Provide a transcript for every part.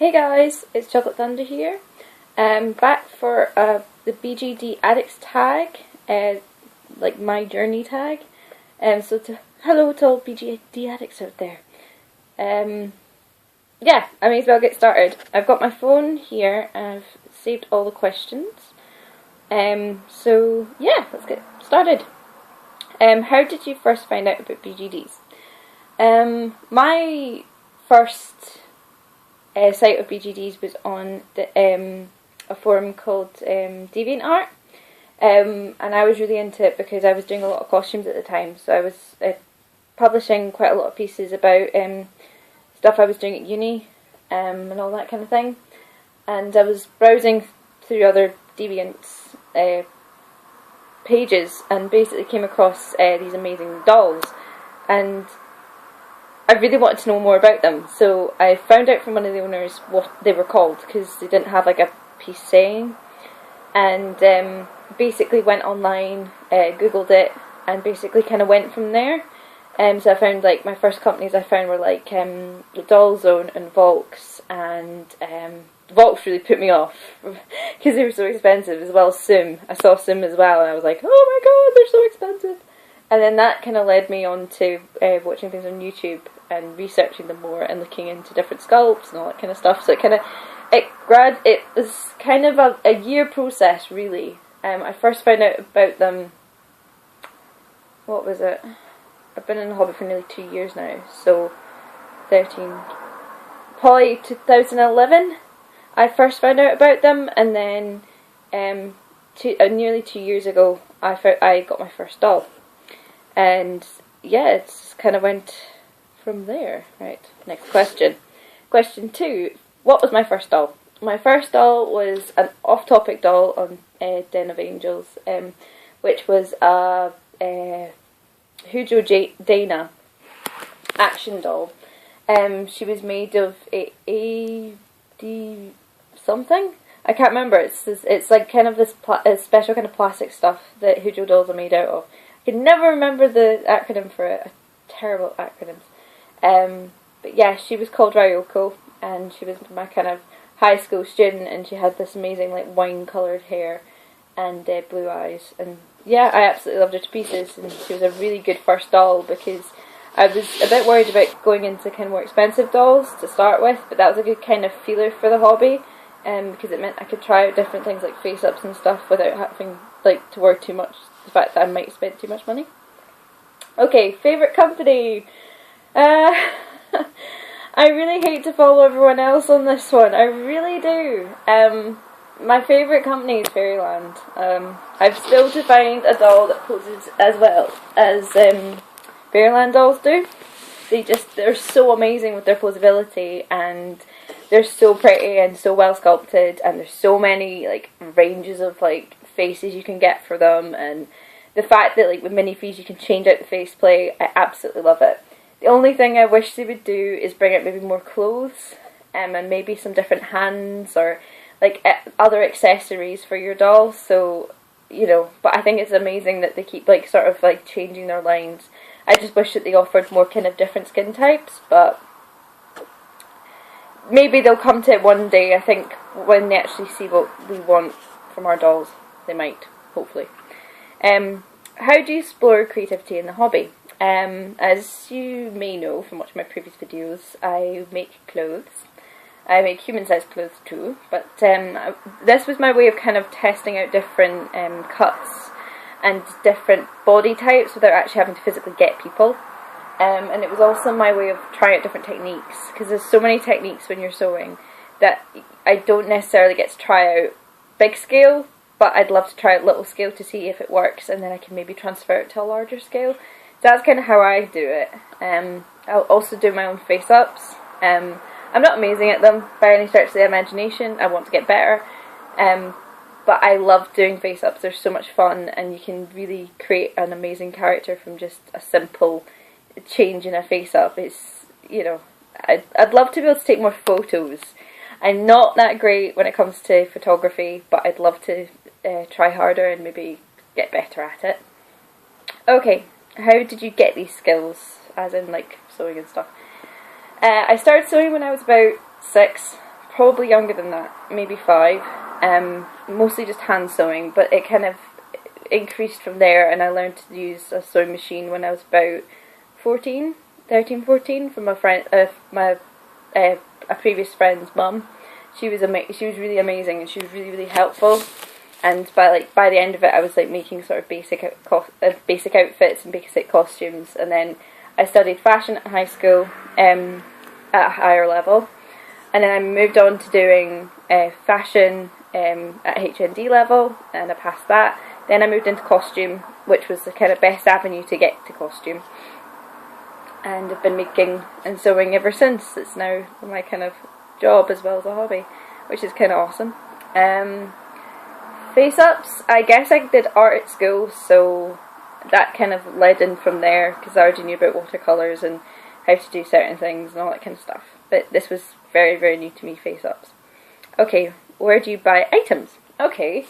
Hey guys, it's Chocolate Thunder here. Back for the BJD Addicts tag, like my journey tag. Hello to all BJD addicts out there. Yeah, I may as well get started. I've got my phone here and I've saved all the questions. So yeah, let's get started. How did you first find out about BJDs? My first site of BJDs was on a forum called DeviantArt, and I was really into it because I was doing a lot of costumes at the time, so I was publishing quite a lot of pieces about stuff I was doing at uni and all that kind of thing, and I was browsing through other Deviants pages and basically came across these amazing dolls, and I really wanted to know more about them, so I found out from one of the owners what they were called, because they didn't have like a piece saying, and basically went online, googled it, and basically kind of went from there. So I found, like, my first companies I found were like Doll Zone and Volks, and Volks really put me off because they were so expensive, as well as Sim. I saw Sim as well and I was like, oh my god, they're so expensive. And then that kind of led me on to watching things on YouTube and researching them more and looking into different sculpts and all that kind of stuff. So it was kind of a year process, really. I first found out about them, what was it? I've been in the hobby for nearly 2 years now, so 13, probably 2011 I first found out about them, and then nearly 2 years ago I got my first doll. And yeah, it just kind of went from there. Right, next question. Question 2. What was my first doll? My first doll was an off-topic doll on Den of Angels, which was a Hujo Dana action doll. She was made of AD something. I can't remember. It's like kind of this special kind of plastic stuff that Hujo dolls are made out of. I can never remember the acronym for it. Terrible acronyms. But yeah, she was called Ryoko, and she was my kind of high school student, and she had this amazing like wine coloured hair and blue eyes, and yeah, I absolutely loved her to pieces, and she was a really good first doll because I was a bit worried about going into kind of more expensive dolls to start with, but that was a good kind of feeler for the hobby, because it meant I could try out different things like face-ups and stuff without having like to worry too much the fact that I might spend too much money. Okay, favourite company. I really hate to follow everyone else on this one. I really do. My favourite company is Fairyland. I've still to find a doll that poses as well as Fairyland dolls do. They're so amazing with their posability, and they're so pretty and so well sculpted, and there's so many like ranges of like faces you can get for them, and the fact that like with minifees you can change out the faceplate, I absolutely love it. The only thing I wish they would do is bring out maybe more clothes, and maybe some different hands or like other accessories for your dolls. So, you know, but I think it's amazing that they keep like sort of like changing their lines. I just wish that they offered more kind of different skin types, but maybe they'll come to it one day. I think when they actually see what we want from our dolls, they might, hopefully. How do you explore creativity in the hobby? As you may know from watching my previous videos, I make clothes. I make human-sized clothes too, but this was my way of kind of testing out different cuts and different body types without actually having to physically get people. And it was also my way of trying out different techniques, because there's so many techniques when you're sewing that I don't necessarily get to try out big scale, but I'd love to try out little scale to see if it works, and then I can maybe transfer it to a larger scale. So that's kind of how I do it. I'll also do my own face-ups. I'm not amazing at them by any stretch of the imagination. I want to get better. But I love doing face-ups. They're so much fun, and you can really create an amazing character from just a simple change in a face-up. It's, you know, I'd love to be able to take more photos. I'm not that great when it comes to photography, but I'd love to try harder and maybe get better at it. Okay, how did you get these skills, as in like sewing and stuff? I started sewing when I was about 6, probably younger than that, maybe 5. Mostly just hand sewing, but it kind of increased from there, and I learned to use a sewing machine when I was about 14, 13, 14, from a friend, a previous friend's mum. She was really amazing, and she was really, really helpful. And by the end of it, I was like making sort of basic outfits and basic costumes. And then I studied fashion at high school, at a higher level, and then I moved on to doing fashion at HND level, and I passed that. Then I moved into costume, which was the kind of best avenue to get to costume. And I've been making and sewing ever since. It's now my kind of job as well as a hobby, which is kind of awesome. Face-ups, I guess I did art at school, so that kind of led in from there, because I already knew about watercolours and how to do certain things and all that kind of stuff. But this was very, very new to me, face-ups. Okay, where do you buy items? Okay,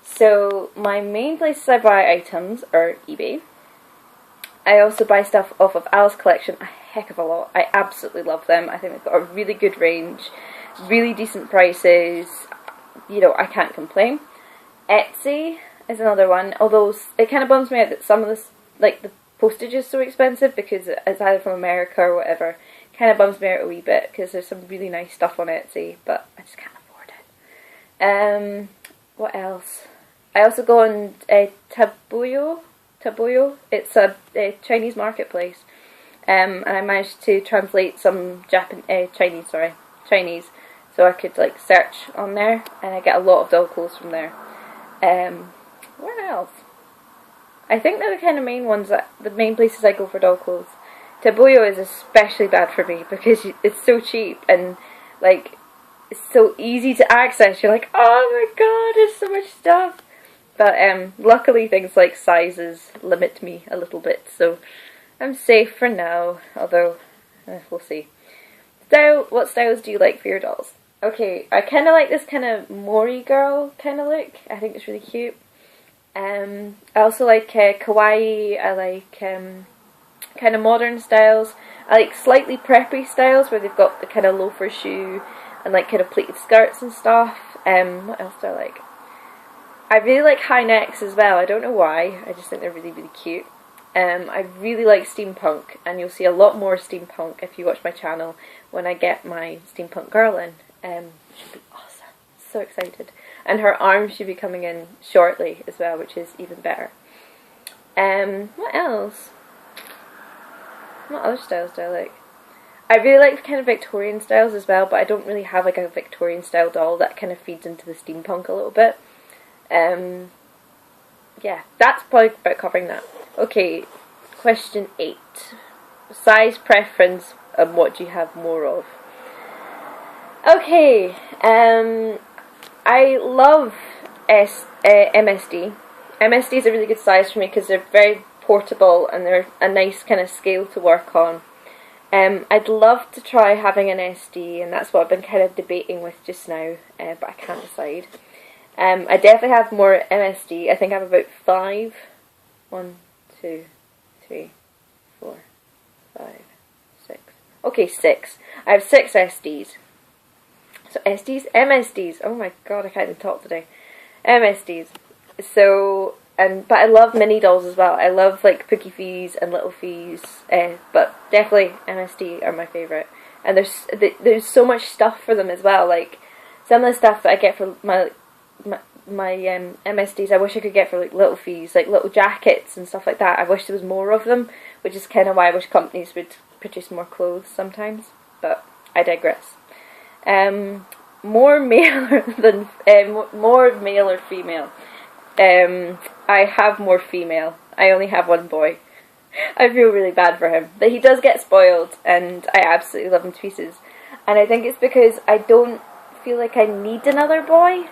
so my main places I buy items are eBay. I also buy stuff off of Alice Collection a heck of a lot. I absolutely love them. I think they've got a really good range, really decent prices. You know, I can't complain. Etsy is another one, although it kind of bums me out that some of this, like the postage is so expensive because it's either from America or whatever. Kind of bums me out a wee bit because there's some really nice stuff on Etsy, but I just can't afford it. What else? I also go on Tabuyo. It's a Chinese marketplace, and I managed to translate some Chinese, so I could like search on there, and I get a lot of doll clothes from there. Where else? I think they're the kind of main ones, the main places I go for doll clothes. Tabuyo is especially bad for me because it's so cheap and like it's so easy to access. You're like, oh my god, there's so much stuff. But luckily things like sizes limit me a little bit, so I'm safe for now, although we'll see. What styles do you like for your dolls? Okay, I kind of like this kind of Mori girl kind of look. I think it's really cute. I also like kawaii. I like kind of modern styles. I like slightly preppy styles where they've got the kind of loafer shoe and like kind of pleated skirts and stuff. What else do I like? I really like high necks as well. I don't know why. I just think they're really, really cute. I really like steampunk, and you'll see a lot more steampunk if you watch my channel when I get my steampunk girl in. Should be awesome. So excited. And her arm should be coming in shortly as well, which is even better. What else? What other styles do I like? I really like kind of Victorian styles as well, but I don't really have like a Victorian style doll that kind of feeds into the steampunk a little bit. Yeah, that's probably about covering that. Okay, question 8. Size preference and what do you have more of? Okay, I love MSD. MSD is a really good size for me because they're very portable and they're a nice kind of scale to work on. I'd love to try having an SD, and that's what I've been kind of debating with just now, but I can't decide. I definitely have more MSD. I think I have about 5. 1, 2, 3, 4, 5, 6. Okay, 6. I have 6 SDs. So MSDs. Oh my god, I can't even talk today. MSDs. So, but I love mini dolls as well. I love like Pookie Fees and Little Fees, but definitely MSD are my favourite. And there's so much stuff for them as well. Like some of the stuff that I get for my MSDs, I wish I could get for like Little Fees, like little jackets and stuff like that. I wish there was more of them, which is kind of why I wish companies would produce more clothes sometimes. But I digress. More male than more male or female. I have more female. I only have one boy. I feel really bad for him, but he does get spoiled, and I absolutely love him to pieces. And I think it's because I don't feel like I need another boy.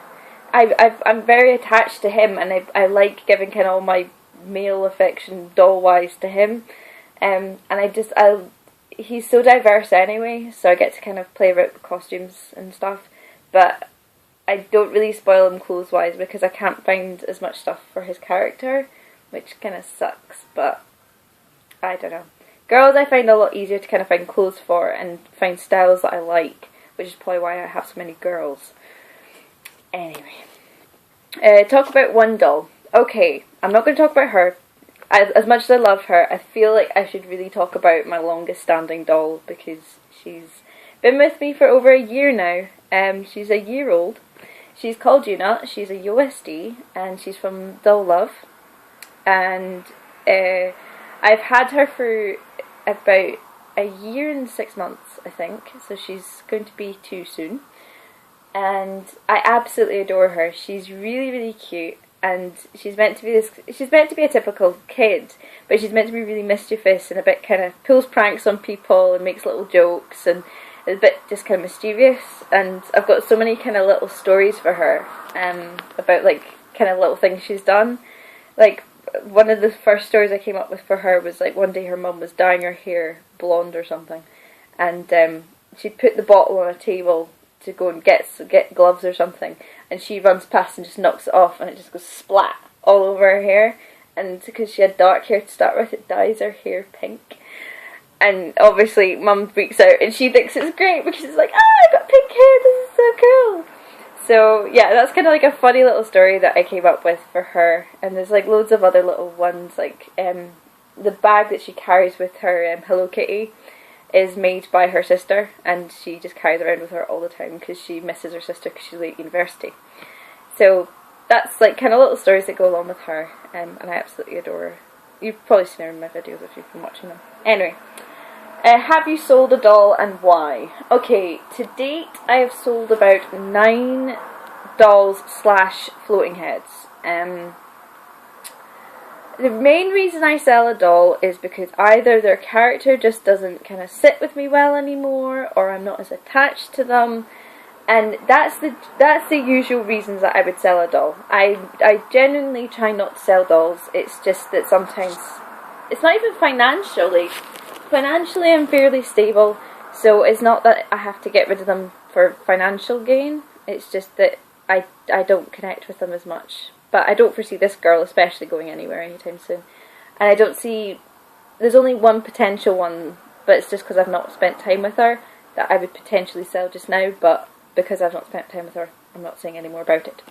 I'm very attached to him, and I like giving kind of all my male affection doll-wise to him. And he's so diverse anyway, so I get to kind of play around with costumes and stuff. But I don't really spoil him clothes-wise because I can't find as much stuff for his character, which kind of sucks, but I don't know. Girls I find a lot easier to kind of find clothes for and find styles that I like, which is probably why I have so many girls. Anyway, talk about one doll. Okay, I'm not going to talk about her. As much as I love her, I feel like I should really talk about my longest standing doll, because she's been with me for over a year now. She's a year old. She's called Una. She's a USD, and she's from Doll Love. And I've had her for about a year and 6 months, I think. So she's going to be 2 soon. And I absolutely adore her. She's really, really cute. And she's meant to be a typical kid, but she's meant to be really mischievous and a bit kind of pulls pranks on people and makes little jokes and is a bit just kind of mischievous. And I've got so many kind of little stories for her about like kind of little things she's done. Like one of the first stories I came up with for her was like one day her mum was dyeing her hair blonde or something, and she'd put the bottle on a table to go and get gloves or something, and she runs past and just knocks it off, and it just goes splat all over her hair. And because she had dark hair to start with, it dyes her hair pink. And obviously Mum freaks out and she thinks it's great because it's like, I got pink hair, this is so cool. So yeah, that's kind of like a funny little story that I came up with for her. And there's like loads of other little ones, like the bag that she carries with her Hello Kitty is made by her sister, and she just carries it around with her all the time because she misses her sister because she's late at university. So that's like kind of little stories that go along with her, and I absolutely adore her. You've probably seen her in my videos if you've been watching them. Anyway, have you sold a doll and why? Okay, to date I have sold about 9 dolls / floating heads. The main reason I sell a doll is because either their character just doesn't kind of sit with me well anymore, or I'm not as attached to them, and that's the usual reasons that I would sell a doll. I genuinely try not to sell dolls. It's just that sometimes it's not even financially. Financially, I'm fairly stable, so it's not that I have to get rid of them for financial gain. It's just that I don't connect with them as much. But I don't foresee this girl especially going anywhere anytime soon. And I don't see... There's only one potential one, but it's just because I've not spent time with her that I would potentially sell just now. But because I've not spent time with her, I'm not saying any more about it.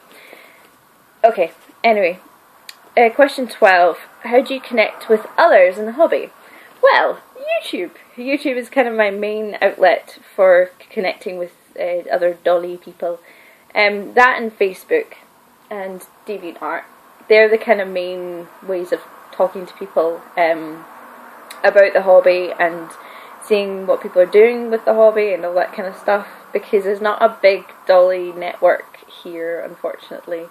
Okay, anyway. Question 12. How do you connect with others in the hobby? Well, YouTube. YouTube is kind of my main outlet for connecting with other dolly people. That and Facebook and DeviantArt. They're the kind of main ways of talking to people about the hobby and seeing what people are doing with the hobby and all that kind of stuff, because there's not a big dolly network here, unfortunately.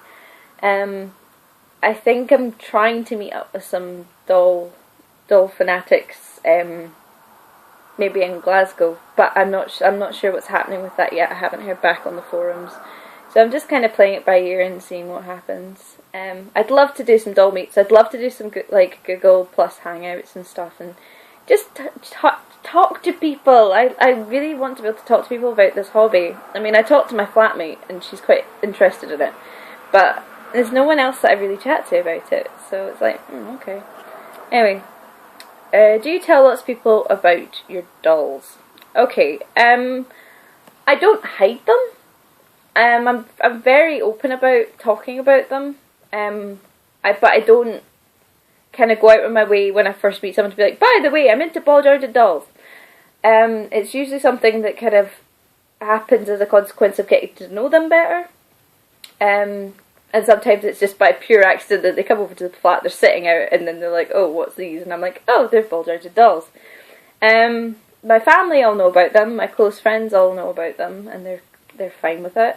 I think I'm trying to meet up with some doll fanatics, maybe in Glasgow, but I'm not sure what's happening with that yet. I haven't heard back on the forums. So I'm just kind of playing it by ear and seeing what happens. I'd love to do some doll meets. I'd love to do some like Google Plus Hangouts and stuff, and just talk to people. I really want to be able to talk to people about this hobby. I mean, I talked to my flatmate and she's quite interested in it, but there's no one else that I really chat to about it. So it's like, okay. Anyway, do you tell lots of people about your dolls? Okay, I don't hide them. I'm very open about talking about them, but I don't kind of go out of my way when I first meet someone to be like, by the way, I'm into ball jointed dolls. It's usually something that kind of happens as a consequence of getting to know them better, and sometimes it's just by pure accident that they come over to the flat, they're sitting out, and then they're like, oh, what's these? And I'm like, oh, they're ball jointed dolls. My family all know about them, my close friends all know about them, and they're fine with it.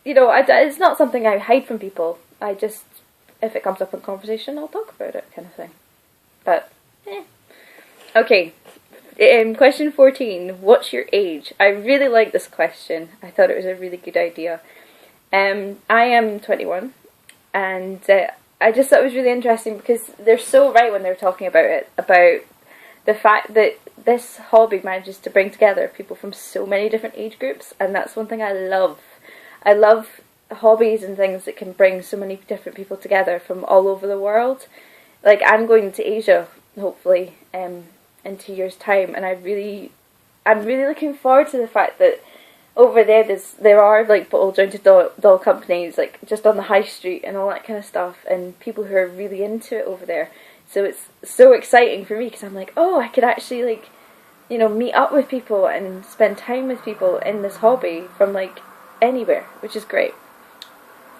You know, it's not something I hide from people. I just, if it comes up in conversation, I'll talk about it, kind of thing. But, Okay, question 14. What's your age? I really like this question. I thought it was a really good idea. I am 21, and I just thought it was really interesting because they're so right when they're talking about it, about the fact that this hobby manages to bring together people from so many different age groups, and that's one thing I love. I love hobbies and things that can bring so many different people together from all over the world. Like, I'm going to Asia, hopefully, in 2 years' time, and I'm really looking forward to the fact that over there are like bottle jointed doll companies, like just on the high street and all that kind of stuff, and people who are really into it over there. So it's so exciting for me because I'm like, oh, I could actually like, you know, meet up with people and spend time with people in this hobby from like anywhere, which is great.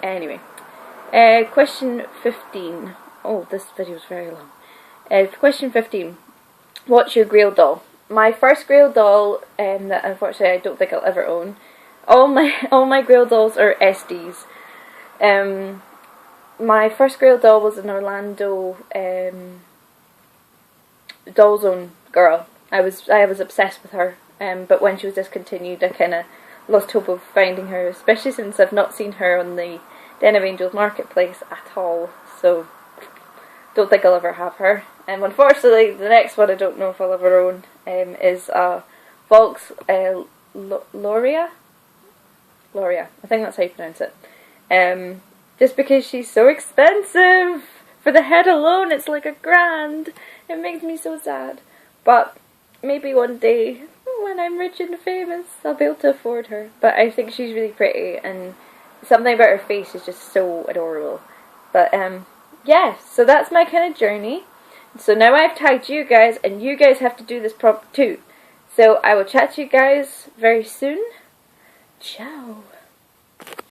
Anyway, question 15. Oh, this video is very long. Question 15. What's your Grail doll? My first Grail doll, that unfortunately I don't think I'll ever own. All my Grail dolls are SDs. My first Grail doll was an Orlando Doll Zone girl. I was obsessed with her. But when she was discontinued, I kind of lost hope of finding her, especially since I've not seen her on the Den of Angels marketplace at all. So don't think I'll ever have her. And unfortunately, the next one I don't know if I'll ever own is Volks Loria. I think that's how you pronounce it. Just because she's so expensive. For the head alone, it's like $1,000. It makes me so sad. But maybe one day, when I'm rich and famous, I'll be able to afford her. But I think she's really pretty, and something about her face is just so adorable. But yeah, so that's my kind of journey. So now I've tagged you guys, and you guys have to do this prompt too. So I will chat to you guys very soon. Ciao.